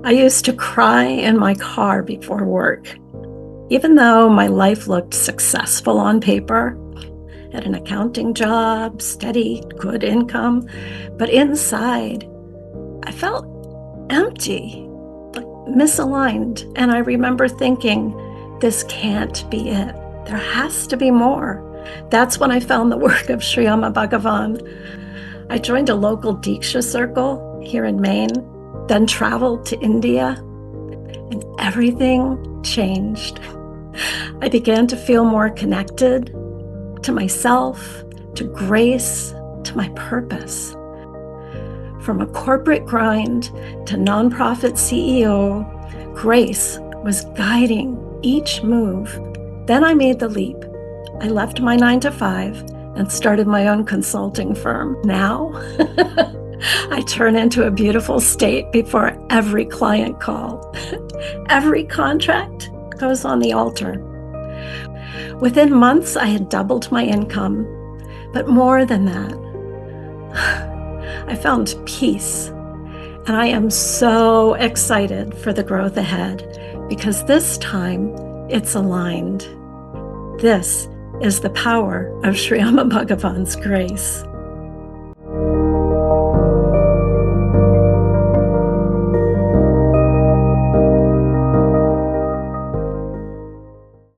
I used to cry in my car before work. Even though my life looked successful on paper, had an accounting job, steady, good income, but inside, I felt empty, like misaligned. And I remember thinking, this can't be it. There has to be more. That's when I found the work of Sri Amma Bhagavan. I joined a local Deeksha circle here in Maine, then traveled to India, and everything changed. I began to feel more connected to myself, to grace, to my purpose. From a corporate grind to nonprofit CEO, grace was guiding each move. Then I made the leap. I left my 9-to-5 and started my own consulting firm. Now, I turn into a beautiful state before every client call. Every contract goes on the altar. Within months, I had doubled my income, but more than that, I found peace. And I am so excited for the growth ahead because this time it's aligned. This is the power of Sri Amma Bhagavan's grace.